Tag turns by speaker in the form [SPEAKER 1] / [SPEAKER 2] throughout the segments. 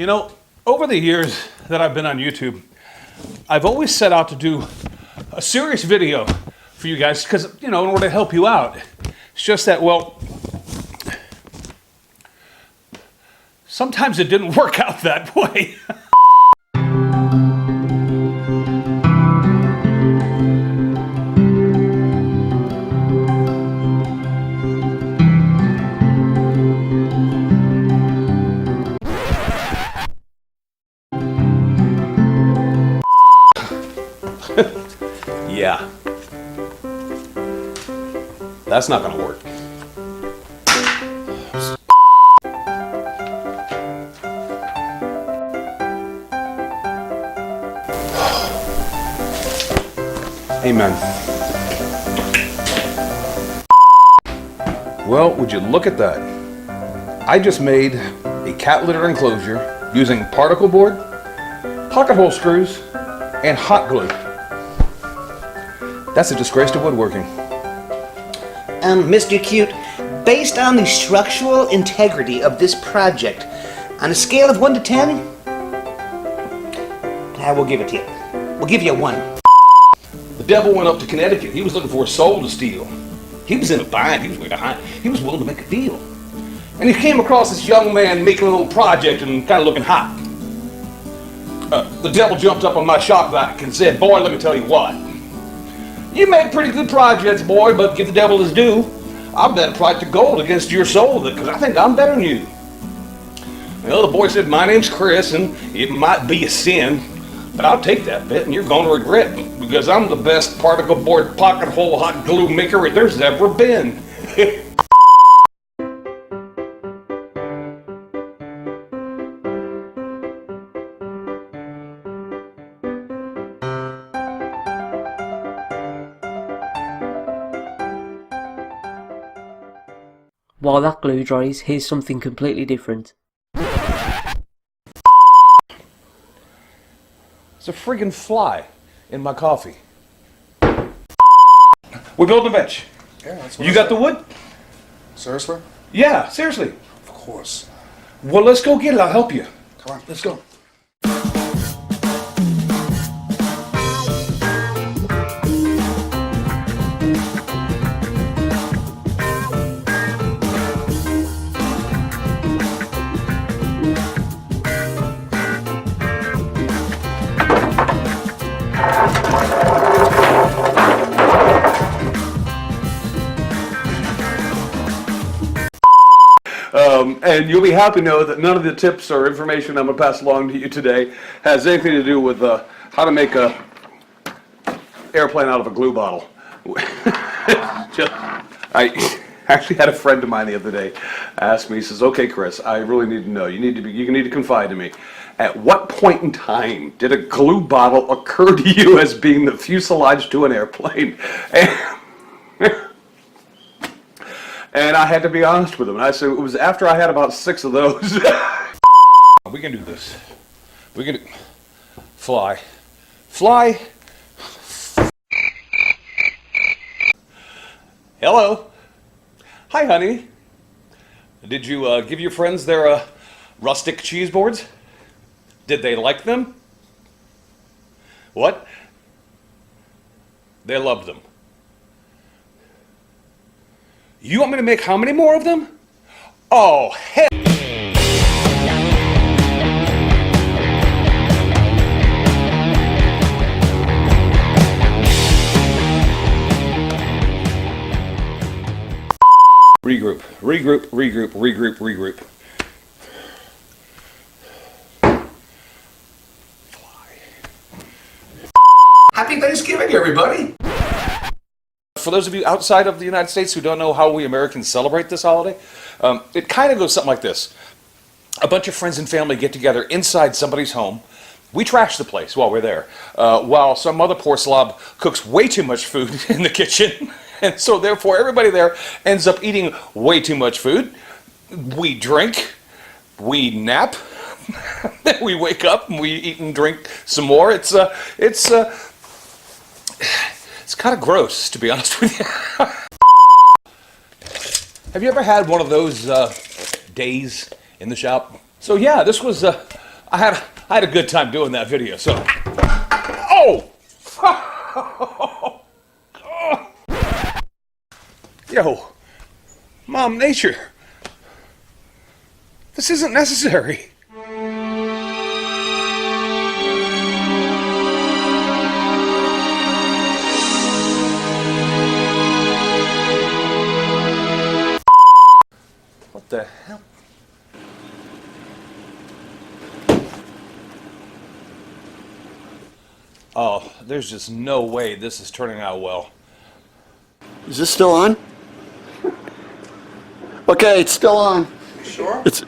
[SPEAKER 1] You know, over the years that I've been on YouTube, I've always set out to do a serious video for you guys because, you know, in order to help you out. It's just that, well, sometimes it didn't work out that way. Yeah. That's not gonna work. Amen. Well, would you look at that? I just made a cat litter enclosure using particle board, pocket hole screws, and hot glue. That's a disgrace to woodworking.
[SPEAKER 2] Mr. Cute, based on the structural integrity of this project, on a scale of 1 to 10, I will give it to you. We'll give you a 1.
[SPEAKER 1] The devil went up to Connecticut. He was looking for a soul to steal. He was in a bind. He was way behind. He was willing to make a deal. And he came across this young man making a little project and kind of looking hot. The devil jumped up on my shop vac and said, "Boy, let me tell you what. You make pretty good projects, boy, but give the devil his due. I'll bet a price of gold against your soul because I think I'm better than you." Well, the boy said, "My name's Chris, and it might be a sin, but I'll take that bet, and you're going to regret it because I'm the best particle board pocket hole hot glue maker there's ever been."
[SPEAKER 3] While that glue dries, here's something completely different.
[SPEAKER 1] It's a friggin' fly in my coffee. We're building a bench.
[SPEAKER 4] Yeah, that's what
[SPEAKER 1] You got the wood?
[SPEAKER 4] Seriously?
[SPEAKER 1] Yeah, seriously.
[SPEAKER 4] Of course.
[SPEAKER 1] Well, let's go get it. I'll help you.
[SPEAKER 4] Come on.
[SPEAKER 1] Let's go. And you'll be happy to know that none of the tips or information I'm going to pass along to you today has anything to do with how to make a airplane out of a glue bottle. I actually had a friend of mine the other day ask me, he says, "Okay, Chris, I really need to know. You need to confide in me. At what point in time did a glue bottle occur to you as being the fuselage to an airplane?" And I had to be honest with him. And I said, it was after I had about 6 of those. We can do this. We can do... Fly. Fly. Hello. Hi, honey. Did you give your friends their rustic cheese boards? Did they like them? What? They loved them. You want me to make how many more of them? Oh, hell. Regroup, regroup, regroup, regroup, regroup.
[SPEAKER 5] Happy Thanksgiving, everybody!
[SPEAKER 1] For those of you outside of the United States who don't know how we Americans celebrate this holiday, it kind of goes something like this. A bunch of friends and family get together inside somebody's home. We trash the place while we're there, while some other poor slob cooks way too much food in the kitchen. And so therefore everybody there ends up eating way too much food. We drink, we nap, then we wake up and we eat and drink some more. It's kind of gross, to be honest with you. Have you ever had one of those days in the shop? So yeah, this was I had a good time doing that video, so. Oh! Yo, Mom Nature. This isn't necessary. What the hell? Oh, there's just no way this is turning out well.
[SPEAKER 6] Is this still on? Okay, it's still on.
[SPEAKER 4] Sure?
[SPEAKER 6] It's,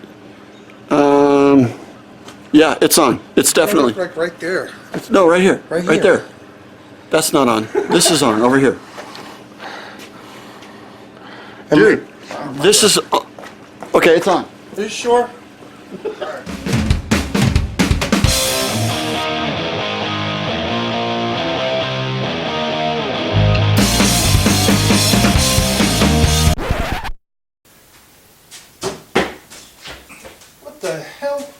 [SPEAKER 6] yeah, it's on. It's definitely.
[SPEAKER 4] Right there.
[SPEAKER 6] No, right here.
[SPEAKER 4] Right
[SPEAKER 6] Right
[SPEAKER 4] here.
[SPEAKER 6] there. That's not on. This is on, over here. Dude, this is, okay, it's on.
[SPEAKER 4] Are you sure? What the hell?